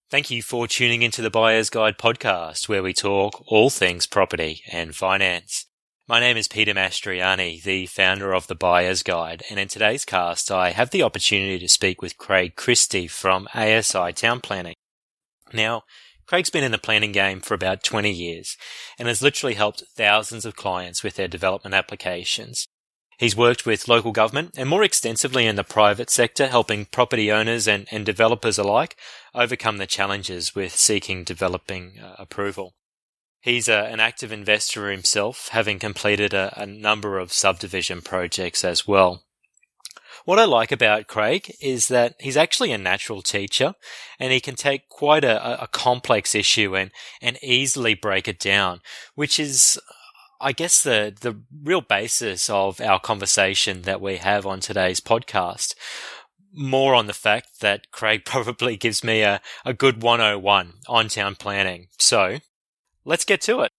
Thank you for tuning into the Buyer's Guide podcast, where we talk all things property and finance. My name is Peter Mastriani, the founder of the Buyer's Guide, and in today's cast I have the opportunity to speak with Craig Christie from ASI Town Planning. Now, Craig's been in the planning game for about 20 years and has literally helped thousands of clients with their development applications. He's worked with local government and more extensively in the private sector, helping property owners and developers alike overcome the challenges with seeking developing approval. He's an active investor himself, having completed a number of subdivision projects as well. What I like about Craig is that he's actually a natural teacher, and he can take quite a complex issue and easily break it down, which is, I guess, the real basis of our conversation that we have on today's podcast. More on the fact that Craig probably gives me a good 101 on town planning. So, let's get to it.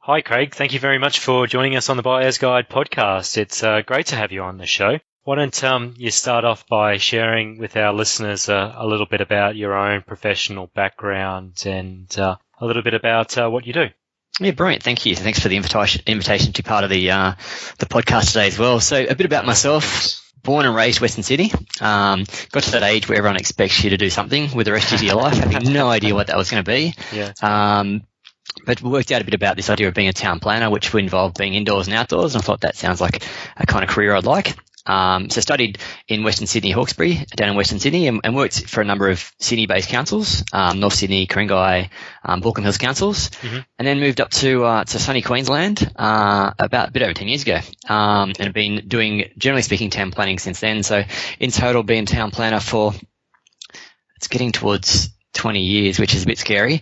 Hi, Craig. Thank you very much for joining us on the Buyer's Guide podcast. It's great to have you on the show. Why don't you start off by sharing with our listeners a little bit about your own professional background and a little bit about what you do? Yeah, brilliant. Thank you. Thanks for the invitation to be part of the podcast today as well. So a bit about myself. Born and raised Western Sydney. Got to that age where everyone expects you to do something with the rest of your life, having no idea what that was going to be. Yeah. But we worked out a bit about this idea of being a town planner, which would involve being indoors and outdoors, and I thought that sounds like a kind of career I'd like. So studied in Western Sydney, Hawkesbury, down in Western Sydney, and worked for a number of Sydney-based councils, North Sydney, Ku-ring-gai, Baulkham Hills councils, and then moved up to sunny Queensland about a bit over 10 years ago, and have been doing, generally speaking, town planning since then. So in total, been town planner for, it's getting towards 20 years, which is a bit scary.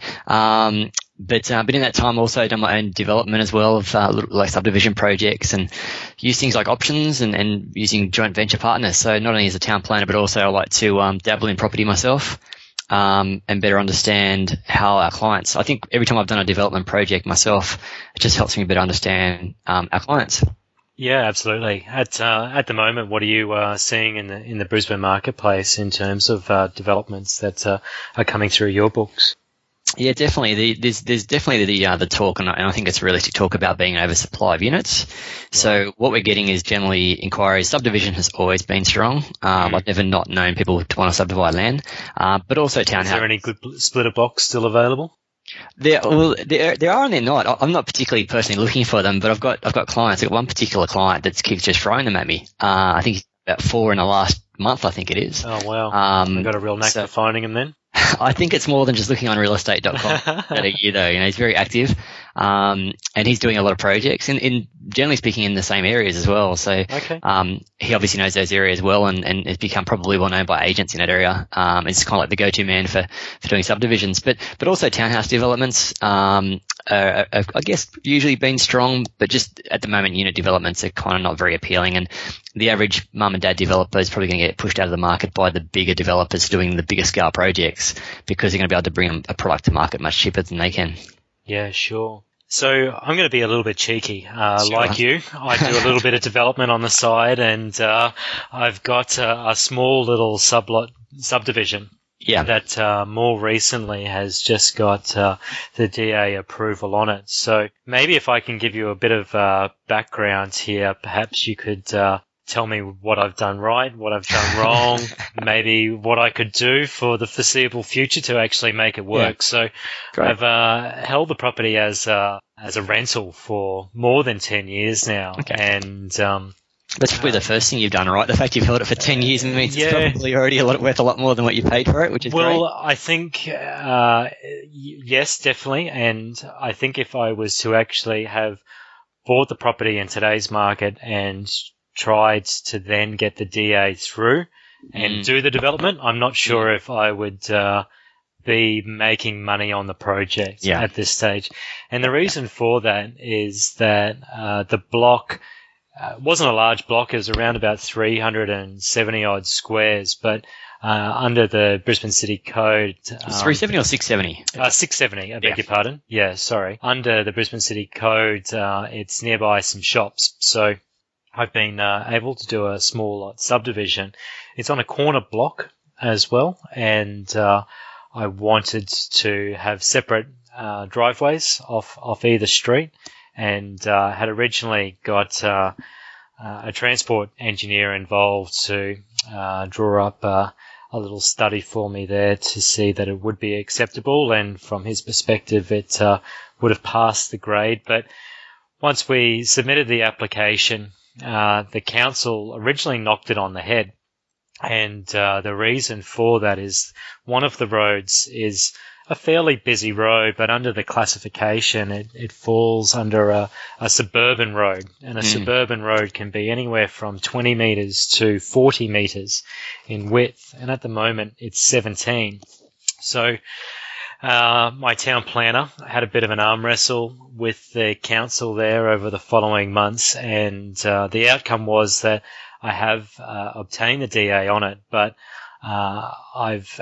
But in that time also done my own development as well of like subdivision projects, and use things like options and using joint venture partners. So not only as a town planner, but also I like to dabble in property myself and better understand how our clients. I think every time I've done a development project myself, it just helps me better understand our clients. Yeah, absolutely. At the moment, what are you seeing in the Brisbane marketplace in terms of developments that are coming through your books? Yeah, definitely. There's definitely the talk, and I think it's realistic talk about being an oversupply of units. Right. So what we're getting is generally inquiries. Subdivision has always been strong. I've never not known people to want to subdivide land, but also townhouse. Is there any good splitter box still available? There are and they're not. I'm not particularly personally looking for them, but I've got clients. I've got one particular client that keeps just throwing them at me. I think about 4 in the last month. I think it is. Oh wow! You've got a real knack for finding them then. I think it's more than just looking on realestate.com that a year though. He's very active, and he's doing a lot of projects in generally speaking in the same areas as well. So, okay. He obviously knows those areas well and has become probably well known by agents in that area. It's kind of like the go-to man for doing subdivisions, but also townhouse developments. I guess usually been strong, but just at the moment unit developments are kind of not very appealing, and the average mum and dad developer is probably going to get pushed out of the market by the bigger developers doing the bigger scale projects, because they're going to be able to bring a product to market much cheaper than they can. Yeah, sure. So I'm going to be a little bit cheeky. Sure. Like you, I do a little bit of development on the side, and I've got a small little subdivision. Yeah. That more recently has just got the DA approval on it. So maybe if I can give you a bit of background here, perhaps you could tell me what I've done right, what I've done wrong, maybe what I could do for the foreseeable future to actually make it work. Yeah. So great. I've held the property as a rental for more than 10 years now. Okay. And that's probably the first thing you've done right. The fact you've held it for 10 years means it's probably already worth a lot more than what you paid for it, which is great. Well, I think, yes, definitely. And I think if I was to actually have bought the property in today's market and tried to then get the DA through and do the development, I'm not sure if I would be making money on the project at this stage. And the reason for that is that the block wasn't a large block. It was around about 370 odd squares, but under the Brisbane City Code. It's 370 or 670? 670, I beg your pardon. Yeah, sorry. Under the Brisbane City Code, it's nearby some shops. So I've been able to do a small lot subdivision. It's on a corner block as well, and I wanted to have separate driveways off either street, and had originally got a transport engineer involved to draw up a little study for me there to see that it would be acceptable, and from his perspective it would have passed the grade. But once we submitted the application, the council originally knocked it on the head, and the reason for that is one of the roads is a fairly busy road, but under the classification, it falls under a suburban road, and a suburban road can be anywhere from 20 metres to 40 metres in width, and at the moment it's 17. So my town planner had a bit of an arm wrestle with the council there over the following months, and the outcome was that I have obtained the DA on it, but I've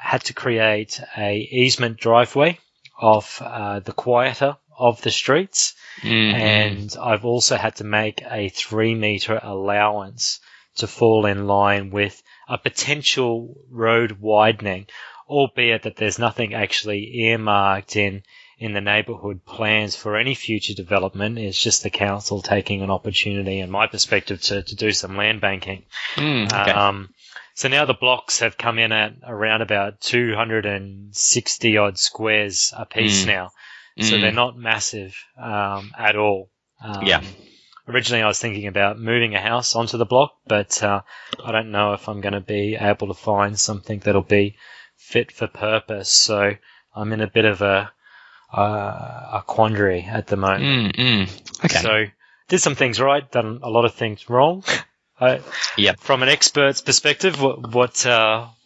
had to create a easement driveway off the quieter of the streets, and I've also had to make a 3-metre allowance to fall in line with a potential road widening, albeit that there's nothing actually earmarked in the neighbourhood plans for any future development. It's just the council taking an opportunity, in my perspective, to do some land banking. Okay. So now the blocks have come in at around about 260 odd squares a piece now. So they're not massive at all. Originally I was thinking about moving a house onto the block, but I don't know if I'm going to be able to find something that'll be fit for purpose. So I'm in a bit of a quandary at the moment. Okay. So did some things right, done a lot of things wrong. From an expert's perspective, what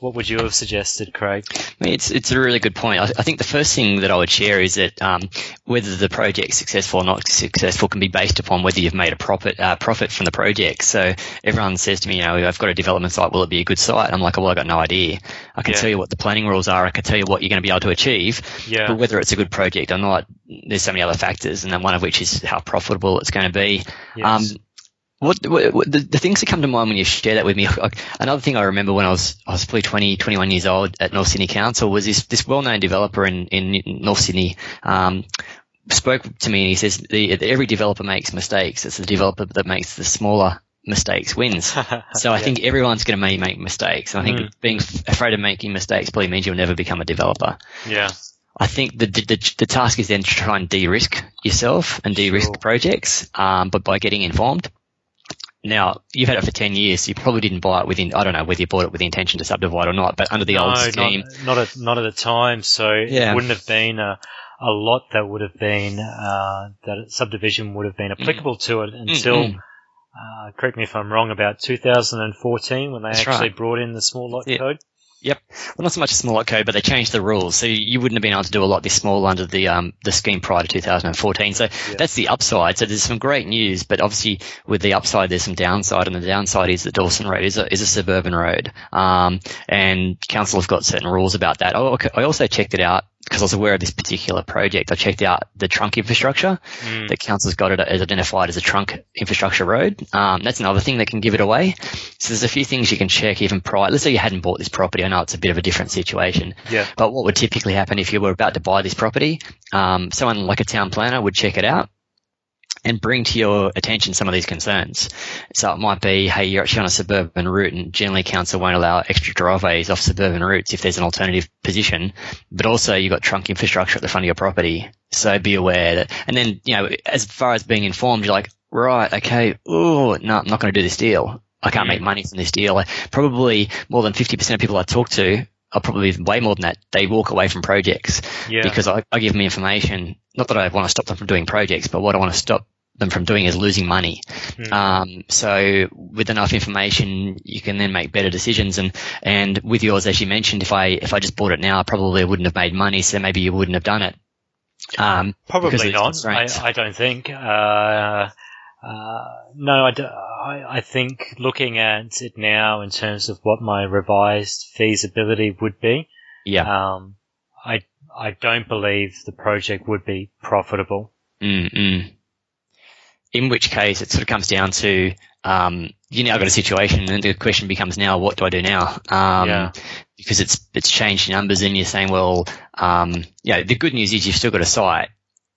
would you have suggested, Craig? I mean, it's a really good point. I think the first thing that I would share is that whether the project's successful or not successful can be based upon whether you've made a profit from the project. So everyone says to me, I've got a development site, will it be a good site? I'm like, well, I've got no idea. I can tell you what the planning rules are. I can tell you what you're going to be able to achieve. Yeah. But whether it's a good project or not, there's so many other factors, and then one of which is how profitable it's going to be. Yes. What the things that come to mind when you share that with me, another thing I remember when I was probably 20, 21 years old at North Sydney Council was this well-known developer in North Sydney spoke to me, and he says every developer makes mistakes. It's the developer that makes the smaller mistakes wins. So I think everyone's going to make mistakes. And I think being afraid of making mistakes probably means you'll never become a developer. Yeah. I think the task is then to try and de-risk yourself and de-risk projects, but by getting informed. Now, you've had it for 10 years, so you probably didn't buy it I don't know whether you bought it with the intention to subdivide or not, but under the old scheme. Not at the time, so it wouldn't have been a lot that would have been, that subdivision would have been applicable to it until, correct me if I'm wrong, about 2014 when they brought in the small lot code. Yep. Well, not so much a small lot code, but they changed the rules. So you wouldn't have been able to do a lot this small under the scheme prior to 2014. So that's the upside. So there's some great news, but obviously with the upside, there's some downside, and the downside is that Dawson Road is a suburban road. And council have got certain rules about that. I also checked it out because I was aware of this particular project. I checked out the trunk infrastructure that council's got it as identified as a trunk infrastructure road. That's another thing that can give it away. So there's a few things you can check even prior. Let's say you hadn't bought this property. I know it's a bit of a different situation. Yeah. But what would typically happen if you were about to buy this property? Someone like a town planner would check it out and bring to your attention some of these concerns. So it might be, hey, you're actually on a suburban route, and generally council won't allow extra driveways off suburban routes if there's an alternative position, but also you've got trunk infrastructure at the front of your property. So be aware that, and then, as far as being informed, you're like, right, okay, no, I'm not going to do this deal. I can't make money from this deal. Probably more than 50% of people I talk to, or probably way more than that, they walk away from projects because I give them information. Not that I want to stop them from doing projects, but what I want to stop them from doing is losing money. So with enough information, you can then make better decisions. And with yours, as you mentioned, if I just bought it now, I probably wouldn't have made money. So maybe you wouldn't have done it. Probably not. I don't think. No, I think looking at it now in terms of what my revised feasibility would be, I don't believe the project would be profitable. In which case, it sort of comes down to you now got a situation, and the question becomes now, what do I do now? Because it's changed your numbers, and you're saying, well, the good news is you've still got a site,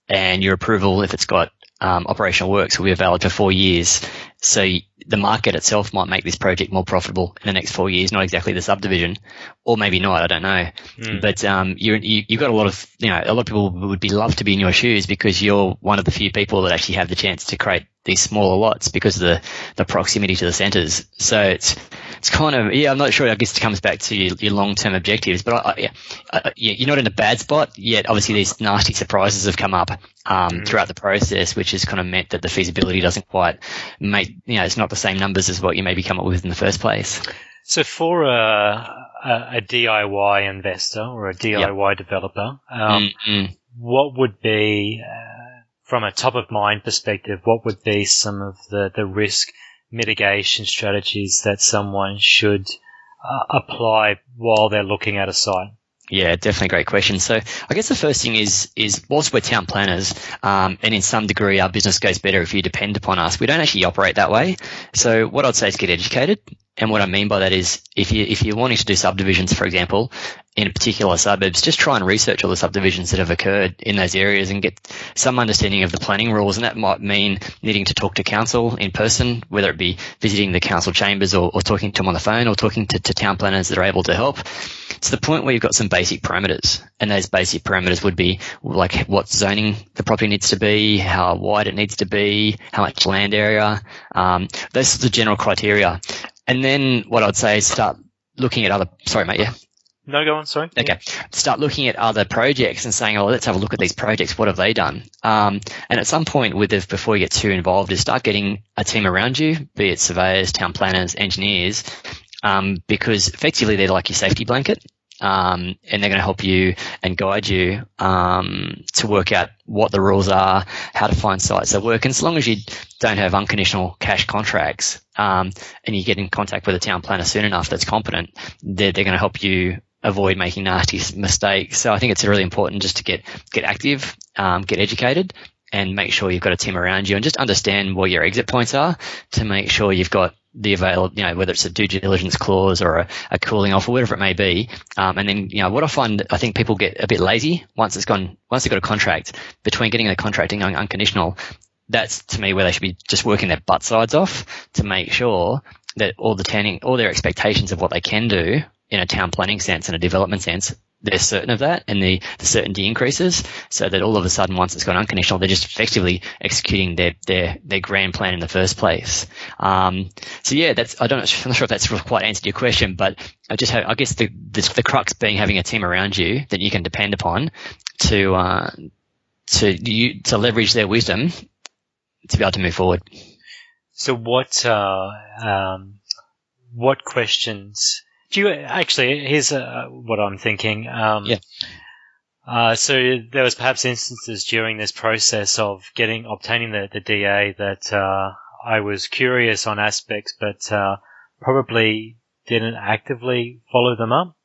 and your approval, if it's got operational works, will be valid for 4 years. So the market itself might make this project more profitable in the next 4 years, not exactly the subdivision, or maybe not, I don't know. But you've got a lot of people would love to be in your shoes, because you're one of the few people that actually have the chance to create these smaller lots because of the proximity to the centres. So it's kind of, I'm not sure. I guess it comes back to your long-term objectives, but you're not in a bad spot yet. Obviously, these nasty surprises have come up throughout the process, which has kind of meant that the feasibility doesn't quite make, it's not the same numbers as what you maybe come up with in the first place. So for a DIY investor or a DIY developer, what would be, from a top-of-mind perspective, what would be some of the risk mitigation strategies that someone should apply while they're looking at a site? Yeah, definitely a great question. So I guess the first thing is whilst we're town planners, and in some degree our business goes better if you depend upon us, we don't actually operate that way. So what I'd say is get educated. And what I mean by that is if you're wanting to do subdivisions, for example, in particular suburbs, just try and research all the subdivisions that have occurred in those areas and get some understanding of the planning rules. And that might mean needing to talk to council in person, whether it be visiting the council chambers or talking to them on the phone or talking to town planners that are able to help, to the point where you've got some basic parameters. And those basic parameters would be like what zoning the property needs to be, how wide it needs to be, how much land area, those sorts of general criteria. And then what I'd say is start looking at other – sorry, mate, yeah? No, go on, sorry. Okay. Start looking at other projects and saying, oh, let's have a look at these projects. What have they done? And at some point before you get too involved, is start getting a team around you, be it surveyors, town planners, engineers, because effectively they're like your safety blanket. And they're going to help you and guide you to work out what the rules are, how to find sites that work. And as long as you don't have unconditional cash contracts and you get in contact with a town planner soon enough that's competent, they're going to help you avoid making nasty mistakes. So I think it's really important just to get active, get educated, and make sure you've got a team around you, and just understand what your exit points are to make sure you've got the available, whether it's a due diligence clause or a cooling off or whatever it may be. And then, what I think people get a bit lazy once they've got a contract, between getting the contract and going unconditional. That's to me where they should be just working their butt sides off to make sure that all their expectations of what they can do in a town planning sense and a development sense, they're certain of that, and the certainty increases, so that all of a sudden, once it's gone unconditional, they're just effectively executing their grand plan in the first place. So yeah, I'm not sure if that's quite answered your question, but I guess the crux being having a team around you that you can depend upon to leverage their wisdom to be able to move forward. So what questions? Do you actually? Here's what I'm thinking. So there was perhaps instances during this process of obtaining the DA that I was curious on aspects, but probably didn't actively follow them up.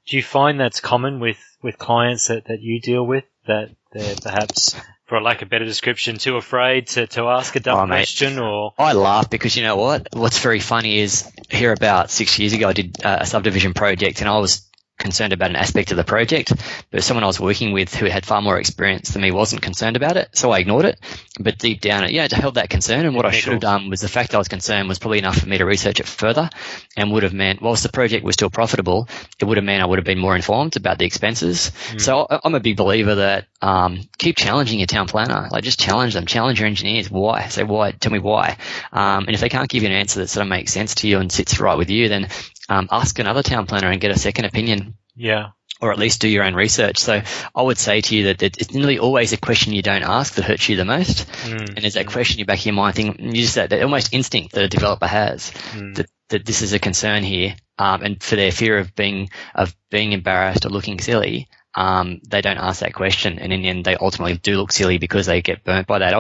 Do you find that's common with clients that you deal with, that they're perhaps, for a lack of better description, too afraid to ask a dumb question? Or I laugh because you know what? What's very funny is here about 6 years ago I did a subdivision project, and I was concerned about an aspect of the project, but someone I was working with who had far more experience than me wasn't concerned about it, so I ignored it. But deep down, I held that concern, and what I should have done was, the fact I was concerned was probably enough for me to research it further, and would have meant, whilst the project was still profitable, it would have meant I would have been more informed about the expenses. So I'm a big believer that keep challenging your town planner. Like, just challenge them, challenge your engineers. Why? Say why. Tell me why. And if they can't give you an answer that sort of makes sense to you and sits right with you, then ask another town planner and get a second opinion. Yeah. Or at least do your own research. So I would say to you that it's nearly always a question you don't ask that hurts you the most. And there's that question in your back of your mind, that almost instinct that a developer has, that this is a concern here. And for their fear of being embarrassed or looking silly, they don't ask that question. And in the end, they ultimately do look silly because they get burnt by that.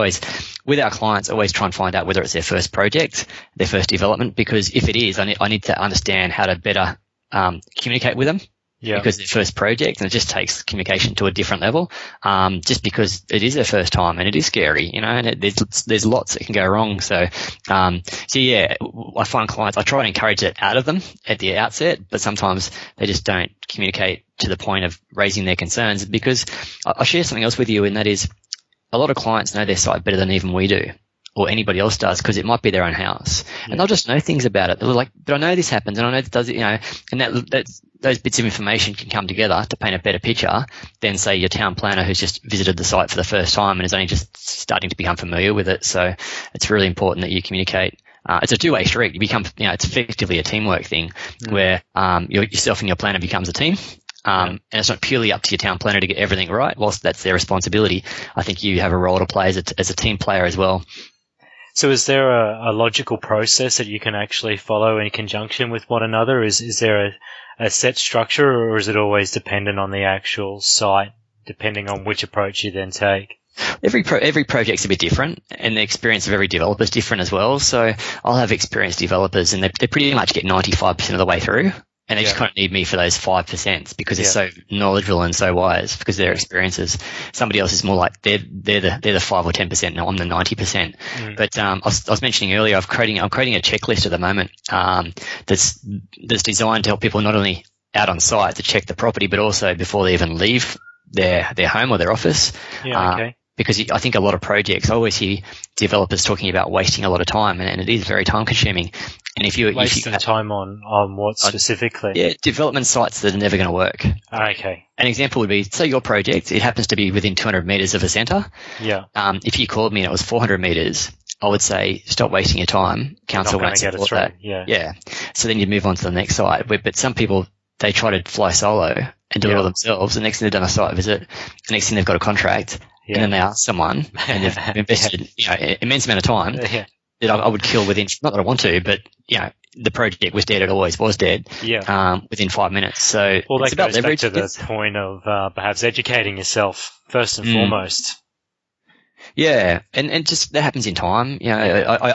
with our clients, always try and find out whether it's their first project, their first development, because if it is, I need to understand how to better communicate with them. Yeah. Because it's their first project, and it just takes communication to a different level. Just because it is their first time and it is scary, and there's lots that can go wrong. So yeah, I find clients, I try to encourage it out of them at the outset, but sometimes they just don't communicate to the point of raising their concerns. Because I'll share something else with you, and that is a lot of clients know their site better than even we do, or anybody else does, because it might be their own house. Yeah. And they'll just know things about it. They're like, but I know this happens, and I know it does it, and that's those bits of information can come together to paint a better picture than, say, your town planner who's just visited the site for the first time and is only just starting to become familiar with it. So it's really important that you communicate. It's a two-way street. You become, it's effectively a teamwork thing where yourself and your planner becomes a team. And it's not purely up to your town planner to get everything right. Whilst that's their responsibility, I think you have a role to play as a team player as well. So is there a logical process that you can actually follow in conjunction with one another? Is there a set structure, or is it always dependent on the actual site, depending on which approach you then take? Every project's a bit different, and the experience of every developer is different as well. So I'll have experienced developers, and they pretty much get 95% of the way through. And they just kind of need me for those 5% because they're so knowledgeable and so wise because of their experiences. Somebody else is more like they're the 5 or 10%. No, I'm the 90%. But I was mentioning earlier, I'm creating a checklist at the moment that's designed to help people not only out on site to check the property, but also before they even leave their home or their office. Yeah. Okay. Because I think a lot of projects, I always hear developers talking about wasting a lot of time, and it is very time consuming. And if you wasting time on what specifically? Yeah, development sites that are never going to work. Okay. An example would be, say your project, it happens to be within 200 meters of a center. Yeah. If you called me and it was 400 meters, I would say, stop wasting your time. Council won't support that. Yeah. So then you move on to the next site. But some people, they try to fly solo and do it all themselves. The next thing they've done a site visit, the next thing they've got a contract. Yeah. And then they ask someone, and they've invested immense amount of time that I would kill within, not that I want to, but the project was dead. It always was dead. Yeah. Within 5 minutes. So well, it's that about goes leverage. Back to the point of perhaps educating yourself first and foremost. Yeah, and just that happens in time. I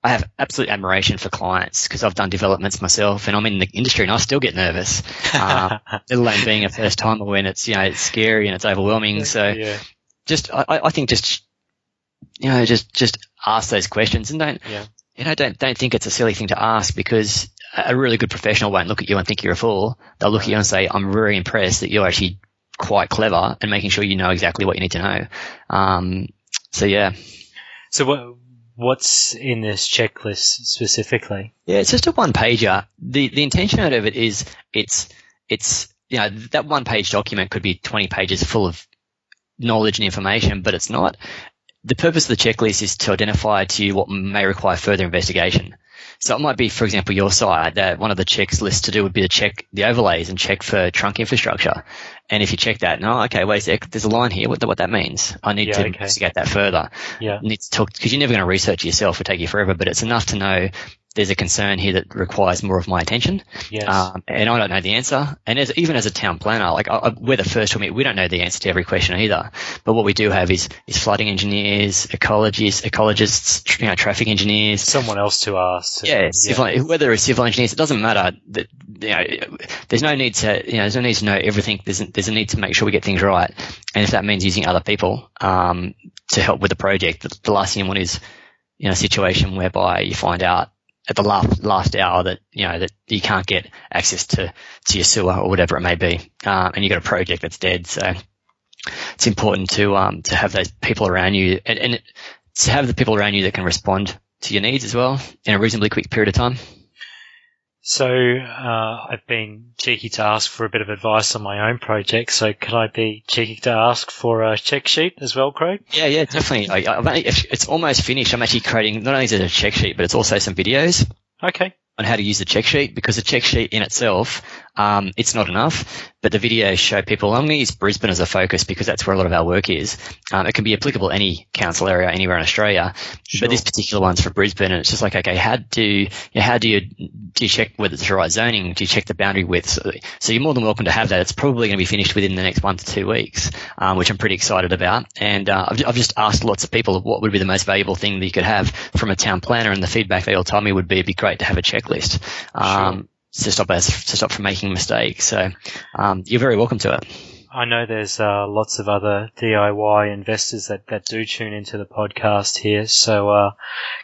have absolute admiration for clients because I've done developments myself, and I'm in the industry, and I still get nervous. Let alone being a first timer when it's it's scary and it's overwhelming. So. Yeah. I think just ask those questions and don't think it's a silly thing to ask, because a really good professional won't look at you and think you're a fool. They'll look at you and say, I'm very impressed that you're actually quite clever and making sure you know exactly what you need to know. So what's in this checklist specifically? Yeah, it's just a one pager. The intention out of it is it's that one page document could be 20 pages full of knowledge and information, but it's not. The purpose of the checklist is to identify to you what may require further investigation. So it might be, for example, your site, that one of the checks lists to do would be to check the overlays and check for trunk infrastructure. And if you check that, okay, wait a sec, there's a line here. What that means? I need to investigate that further. Yeah. Need to talk, because you're never going to research it yourself. It'll take you forever, but it's enough to know there's a concern here that requires more of my attention. Yes. And I don't know the answer. And even as a town planner, we're the first to admit we don't know the answer to every question either. But what we do have is flooding engineers, ecologists, traffic engineers. Someone else to ask. Whether it's civil engineers, it doesn't matter. There's no need to know everything. There's a need to make sure we get things right. And if that means using other people to help with the project, the last thing you want is a situation whereby you find out at the last hour that that you can't get access to your sewer or whatever it may be, and you've got a project that's dead. So it's important to have those people around you, and to have the people around you that can respond to your needs as well in a reasonably quick period of time. So I've been cheeky to ask for a bit of advice on my own project. So can I be cheeky to ask for a check sheet as well, Craig? Yeah, definitely. It's almost finished. I'm actually creating, not only is it a check sheet, but it's also some videos. Okay. On how to use the check sheet, because the check sheet in itself It's not enough, but the videos show people. I'm going to use Brisbane as a focus because that's where a lot of our work is. It can be applicable any council area anywhere in Australia, Sure. but this particular one's for Brisbane, and it's just like, okay, how do you check whether it's the right zoning? Do you check the boundary width? So you're more than welcome to have that. It's probably going to be finished within the next 1 to 2 weeks, which I'm pretty excited about. And I've just asked lots of people what would be the most valuable thing that you could have from a town planner, and the feedback they all told me would be it'd be great to have a checklist. Sure. To stop from making mistakes. So you're very welcome to it. I know there's lots of other DIY investors that do tune into the podcast here. So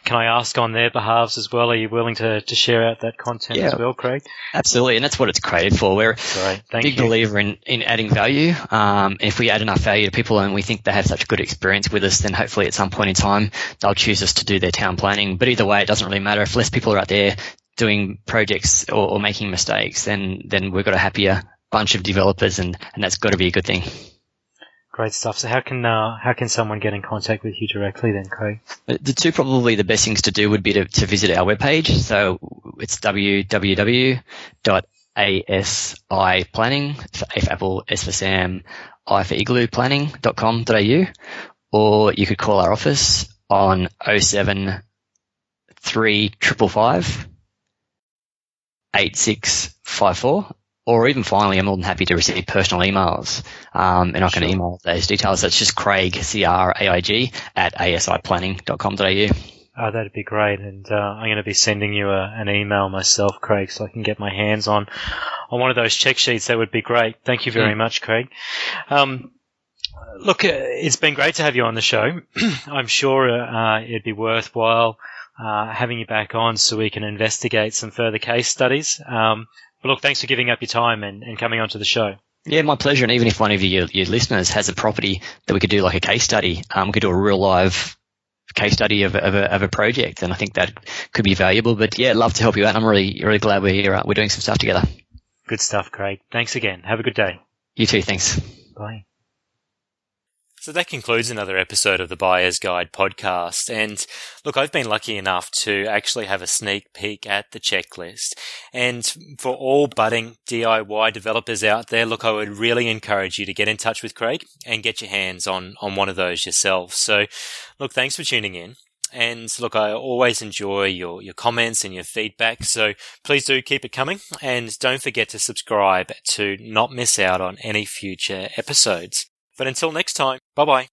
can I ask on their behalves as well, are you willing to share out that content as well, Craig? Absolutely, and that's what it's created for. We're a big believer in adding value. If we add enough value to people and we think they have such good experience with us, then hopefully at some point in time they'll choose us to do their town planning. But either way, it doesn't really matter. If less people are out there doing projects or making mistakes, then we've got a happier bunch of developers, and that's got to be a good thing. Great stuff. So how can someone get in contact with you directly then, Craig? The two probably the best things to do would be to visit our webpage. So it's www.asiplanning, for A for Apple, S for Sam, I for Igloo, planning.com.au, or you could call our office on 07 3555 8654. Or even finally, I'm more than happy to receive personal emails, and I can email those details. That's just Craig, CRAIG, at asiplanning.com.au. Oh, that'd be great. And I'm going to be sending you an email myself, Craig, so I can get my hands on one of those check sheets. That would be great. Thank you very much, Craig. Look, it's been great to have you on the show. I'm sure it'd be worthwhile having you back on so we can investigate some further case studies. But look, thanks for giving up your time and coming onto the show. Yeah, my pleasure. And even if one of your listeners has a property that we could do like a case study, we could do a real live case study of a project, and I think that could be valuable. But yeah, I'd love to help you out. I'm really glad we're here. We're doing some stuff together. Good stuff, Craig. Thanks again. Have a good day. You too. Thanks. Bye. So that concludes another episode of the Buyer's Guide podcast. And look, I've been lucky enough to actually have a sneak peek at the checklist. And for all budding DIY developers out there, look, I would really encourage you to get in touch with Craig and get your hands on one of those yourself. So look, thanks for tuning in. And look, I always enjoy your comments and your feedback. So please do keep it coming. And don't forget to subscribe to not miss out on any future episodes. But until next time, bye-bye.